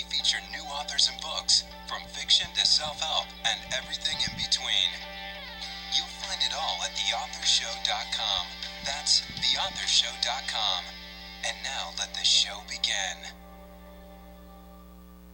We feature new authors and books, from fiction to self-help and everything in between. You'll find it all at theauthourshow.com. That's theauthourshow.com. And now let the show begin.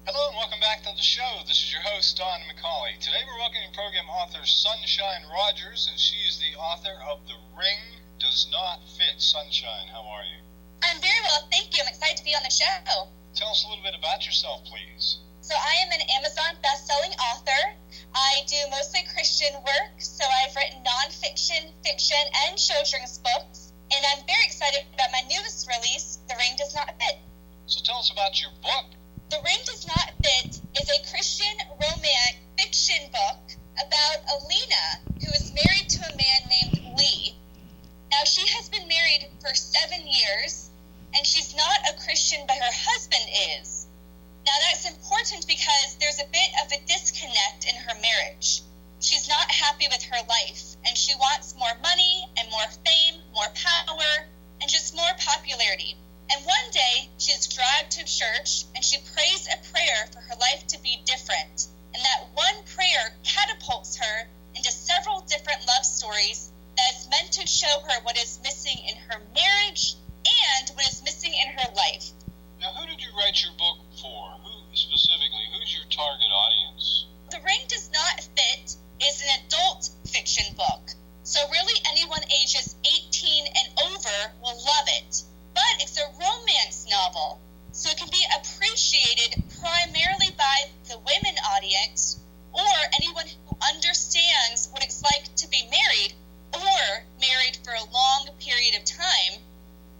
Hello and welcome back to the show. This is your host, Don McCauley. Today we're welcoming program author Sunshine Rogers, and she is the author of The Ring Does Not Fit. Sunshine, how are you? I'm very well, thank you. I'm excited to be on the show. Tell us a little bit about yourself, please. So I am an Amazon best-selling author. I do mostly Christian work, so I've written nonfiction, fiction, and children's books. And I'm very excited about my newest release, The Ring Does Not Fit. So tell us about your book. The Ring Does Not Fit is a Christian romantic fiction book about Alina, who is married to a man named Lee. Now, she has been married for 7 years, and she's not a Christian, but her husband is. Now, that's important because there's a bit of a disconnect in her marriage. She's not happy with her life, and she wants more money and more fame, more power, and just more popularity. And one day, she's dragged to church, and she prays a prayer for her life to be different. And that one prayer catapults her into several different love stories that is meant to show her what is missing in her marriage and what is missing in her life. Now, who did you write your book for? Who specifically? Who's your target audience? The Ring Does Not Fit is an adult fiction book. So really anyone ages 18 and over will love it. But it's a romance novel, so it can be appreciated primarily by the women audience or anyone who understands what it's like to be married or married for a long period of time.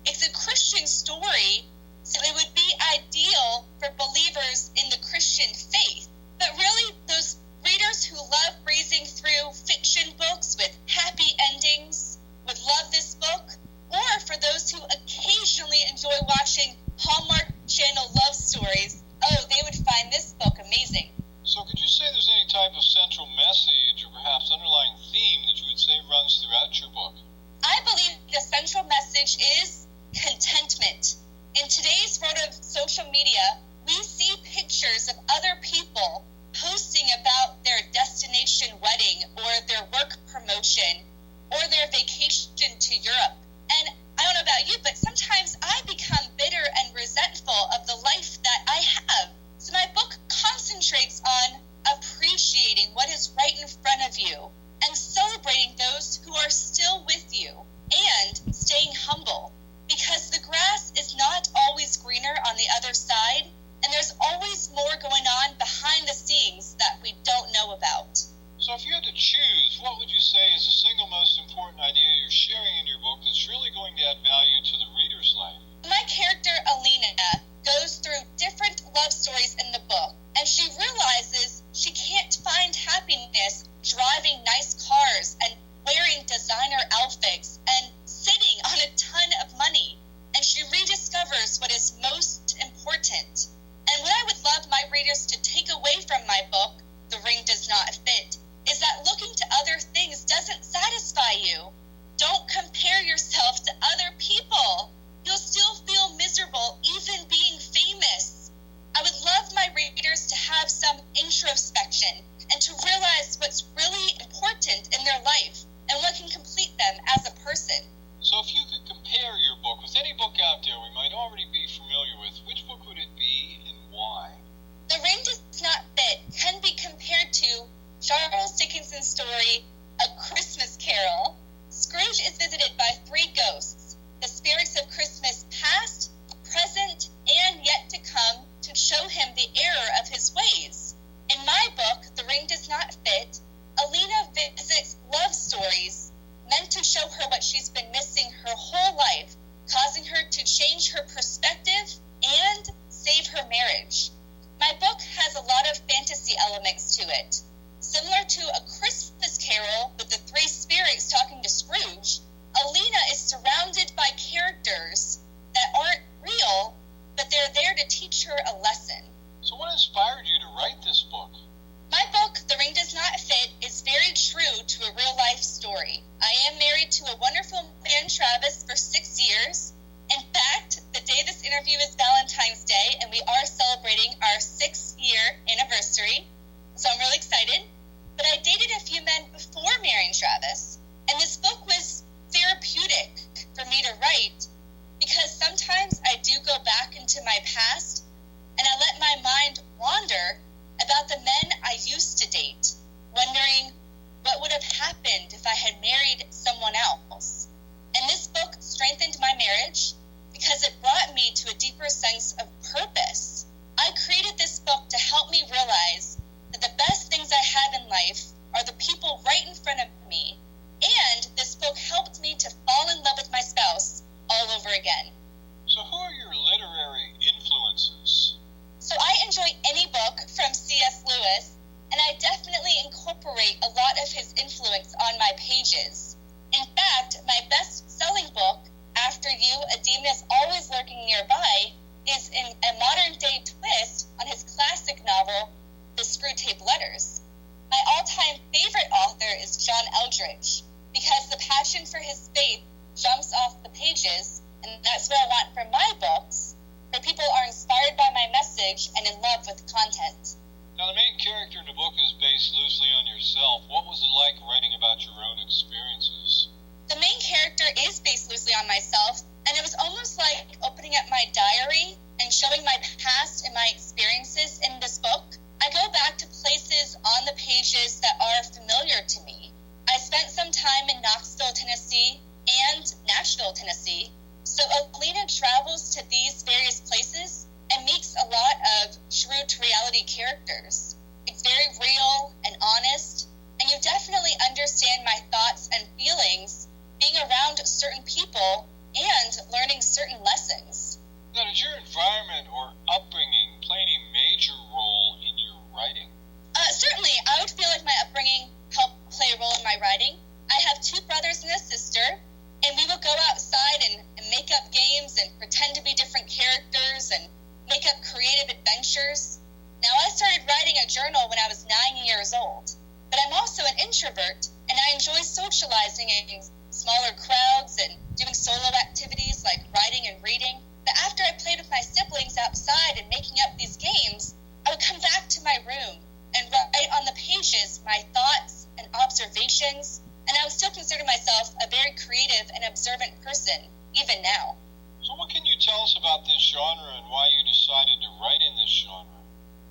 It's a Christian story, so it would be ideal for believers in the Christian faith. But really, those readers who love breezing through fiction books with happy endings would love this book, or for those who occasionally enjoy watching Hallmark Channel love stories, they would find this book amazing. So could you say there's any type of central message or perhaps underlying theme that you would say runs throughout your book? I believe the central message is contentment. In today's world of social media, we see pictures of other people posting about their destination wedding or their work promotion or their vacation to Europe. And I don't know about you, but sometimes I become bitter and resentful of the life that I have. So my book concentrates on appreciating what is right in front of you and celebrating those who are still with you and staying humble, because the grass is not always greener on the other side, and there's always more going on behind the scenes that we don't know about. So if you had to choose, what would you say is the single most important idea you're sharing in your book that's really going to add value to the reader's life? My character, Alina, goes through different love stories in the book, and she realizes she can't find happiness driving nice cars and wearing designer outfits and sitting on a ton of money. And she rediscovers what is most important. And what I would love my readers to take away from my book, The Ring Does Not Fit, is that looking to other things doesn't satisfy you. Don't compare yourself to other people. You'll still feel miserable even being famous. I would love my readers to have some introspection and to realize what's really important in their life and what can complete them as a person. So if you could compare your book with any book out there we might already be familiar with, which book would it be and why? The Ring Does Not Fit can be compared to Charles Dickens's story, A Christmas Carol. Scrooge is visited by 3 ghosts, the spirits of Christmas past, present, and yet to come, to show him the error of his ways. In my book, The Ring Does Not Fit, Alina visits love stories meant to show her what she's been missing her whole life, causing her to change her perspective and save her marriage. My book has a lot of fantasy elements to it. Similar to A Christmas Carol with the 3 spirits talking to Scrooge, Alina is surrounded by characters that aren't real, but they're there to teach her a lesson. So what inspired you to write this book? My book, The Ring Does Not Fit, is very true to a real-life story. I am married to a wonderful man, Travis, for 6 years. In fact, the day this interview is Valentine's Day, and we are celebrating our 6th So who are your literary influences? So I enjoy any book from C.S. Lewis, and I definitely incorporate a lot of his influence on my pages. In fact, my best-selling book, After You, A Demon is Always Lurking Nearby, is in a modern-day twist on his classic novel, The Screwtape Letters. My all-time favorite author is John Eldredge, because the passion for his faith jumps off the pages, and that's what I want from my books, where people are inspired by my message and in love with the content. Now, the main character in the book is based loosely on yourself. What was it like writing about your own experiences? The main character is based loosely on myself, and it was almost like opening up my diary and showing my past and my experiences in this book. I go back to places on the pages that are familiar to me. I spent some time in Knoxville, Tennessee, and Nashville, Tennessee, so Alina travels to these various places and meets a lot of true-to-reality characters. It's very real and honest, and you definitely understand my thoughts and feelings being around certain people and learning certain lessons. Now, did your environment or upbringing play any major role in your writing? Certainly, I would feel like my upbringing helped play a role in my writing. I have two brothers and a sister, and we would go outside and make up games and pretend to be different characters and make up creative adventures. Now, I started writing a journal when I was 9 years old, but I'm also an introvert, and I enjoy socializing in smaller crowds and doing solo activities like writing and reading. But after I played with my siblings outside and making up these games, I would come back to my room and write on the pages my thoughts and observations, and I would still consider myself a very creative and observant person, even now. So what can you tell us about this genre and why you decided to write in this genre?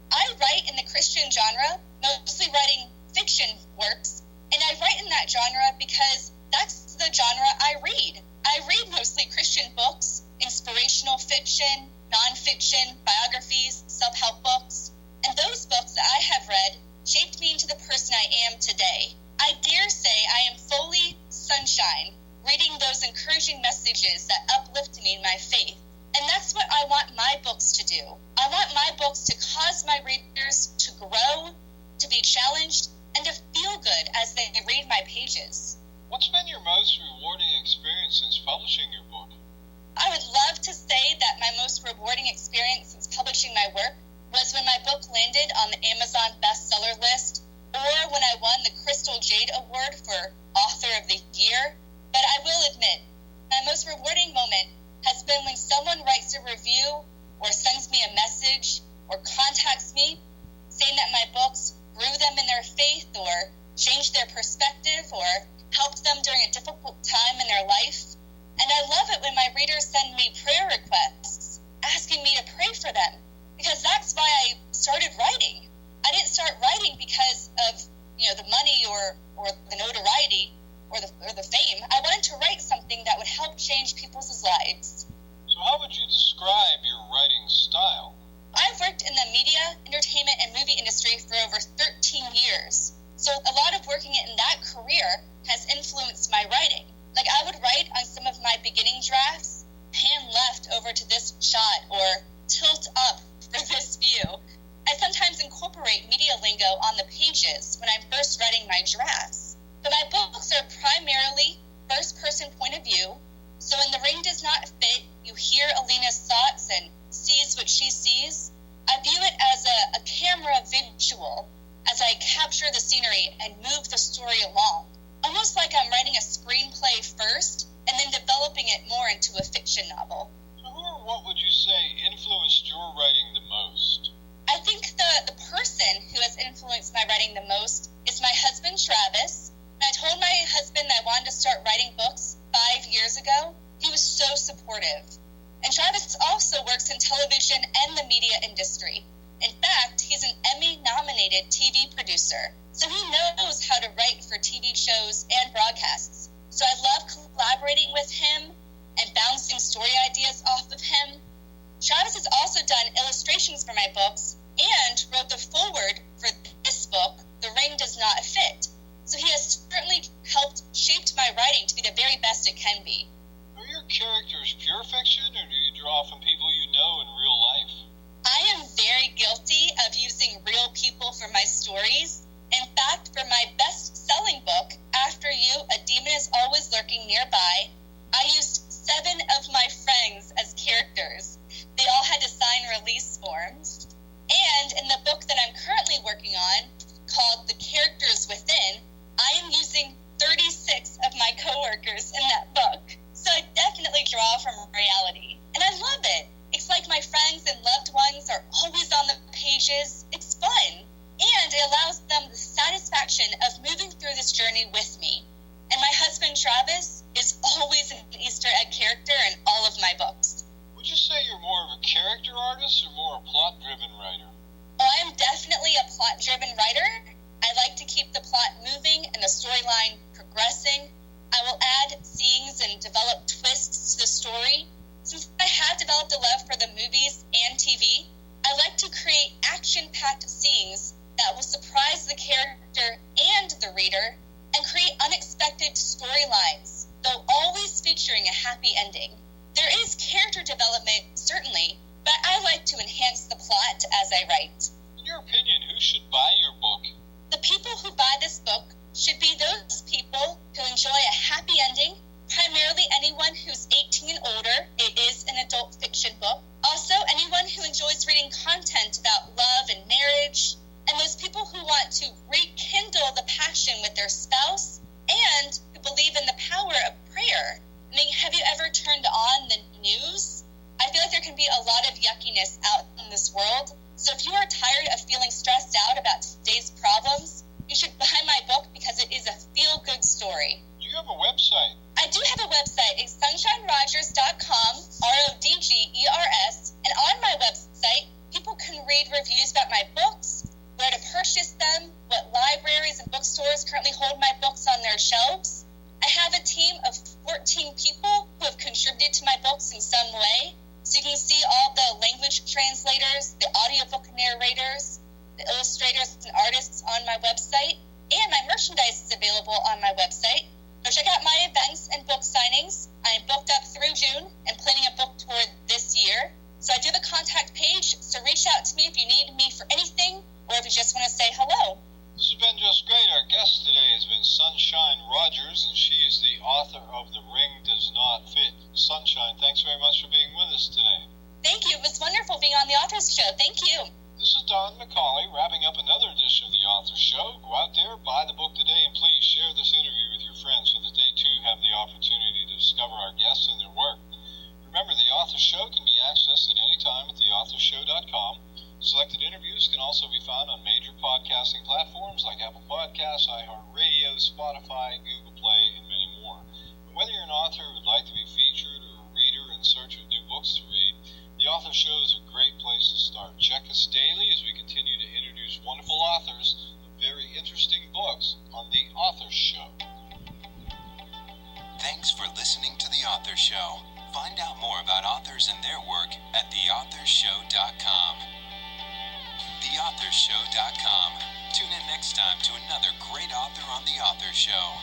I write in the Christian genre, mostly writing fiction works, and I write in that genre because that's the genre I read. I read mostly Christian books, inspirational fiction, nonfiction, biographies, self-help books, and those books that I have read shaped me into the person I am today. I dare say I am fully sunshine, reading those encouraging messages that uplift me in my faith. And that's what I want my books to do. I want my books to cause my readers to grow, to be challenged, and to feel good as they read my pages. What's been your most rewarding experience since publishing your book? I would love to say that my most rewarding experience since publishing my work was when my book landed on the Amazon bestseller list, or when I won the Crystal Jade Award for Author of the Year. But I will admit, my most rewarding moment has been when someone writes a review or sends me a message or contacts me saying that my books grew them in their faith or changed their perspective or helped them during a difficult time in their life. And I love it when my readers send me prayer requests asking me to pray for them, because that's why I started writing. I didn't start writing because of the money or the notoriety or the fame. I wanted to write something that would help change people's lives. So how would you describe your writing style? I've worked in the media, entertainment, and movie industry for over 13 years. So a lot of working in that career has influenced my writing. Like, I would write on some of my beginning drafts, pan left over to this shot, or tilt up for this view. I sometimes incorporate media lingo on the pages when I'm first writing my drafts. But my books are primarily first-person point of view, so when the ring does not fit, you hear Alina's thoughts and sees what she sees. I view it as a camera visual as I capture the scenery and move the story along, almost like I'm writing a screenplay first and then developing it more into a fiction novel. So who or what would you say influenced your writing the most? I think the person who has influenced my writing the most is my husband, Travis. When I told my husband I wanted to start writing books 5 years ago, he was so supportive. And Travis also works in television and the media industry. In fact, he's an Emmy-nominated TV producer, so he knows how to write for TV shows and broadcasts. So I love collaborating with him and bouncing story ideas off of him. Travis has also done illustrations for my books and wrote the foreword for this book, The Ring Does Not Fit. So he has certainly helped shape my writing to be the very best it can be. Are your characters pure fiction, or do you draw from people you know in real life. I am very guilty of using real people for my stories. In fact, for my best-selling book, After You, A Demon Is Always Lurking Nearby, I used 7 of my friends as characters. They all had to sign release forms. And in the book that I'm currently working on, called The Characters Within, I am using 36 of my coworkers in that book. So I definitely draw from reality. And I love it. It's like my friends and loved ones are always on the pages. It's fun. And it allows them the satisfaction of moving through this journey with me. And my husband, Travis, is always an Easter egg character in all of my books. Would you say you're more of a character artist or more a plot-driven writer? Oh, I am definitely a plot-driven writer. I like to keep the plot moving and the storyline progressing. I will add scenes and develop twists to the story. Since I have developed a love for the movies and TV, I like to create action-packed scenes that will surprise the character and the reader and create unexpected storylines, though always featuring a happy ending. There is character development, certainly, but I like to enhance the plot as I write. In your opinion, who should buy your book? The people who buy this book should be those people who enjoy a happy ending, primarily anyone who's 18 and older. It is an adult fiction book. Also, anyone who enjoys reading content about love and marriage, and those people who want to rekindle the passion with their spouse and who believe in the power of prayer. I mean, have you ever turned on the news? I feel like there can be a lot of yuckiness out in this world. So if you are tired of feeling stressed out about today's problems, you should buy my book because it is a feel-good story. Do you have a website? I do have a website. It's sunshinerogers.com, RODGERS, and on my website, people can read reviews about my books, where to purchase them, what libraries and bookstores currently hold my books on their shelves. I have a team of 14 people who have contributed to my books in some way. So you can see all the language translators, the audiobook narrators, the illustrators and artists on my website, and my merchandise is available on my website. So check out my events and book signings. I am booked up through June and planning a book tour this year. So I do have a contact page, so reach out to me if you need me for anything, or if you just want to say hello. This has been just great. Our guest today has been Sunshine Rogers, and she is the author of The Ring Does Not Fit. Sunshine, thanks very much for being with us today. Thank you. It was wonderful being on the Authors Show. Thank you. This is Don McCauley, wrapping up another edition of the Authors Show. Go out there, buy the book today, and please share this interview with your friends so that they too have the opportunity to discover our guests and their work. Remember, the Authors Show can be accessed at any time at theauthorshow.com. Selected interviews can also be found on major podcasting platforms like Apple Podcasts, iHeartRadio, Spotify, Google Play, and many more. But whether you're an author who would like to be featured or a reader in search of new books to read, the Author Show is a great place to start. Check us daily as we continue to introduce wonderful authors of very interesting books on the Author Show. Thanks for listening to The Author Show. Find out more about authors and their work at theauthorshow.com. theauthorshow.com. Tune in next time to another great author on The Author Show.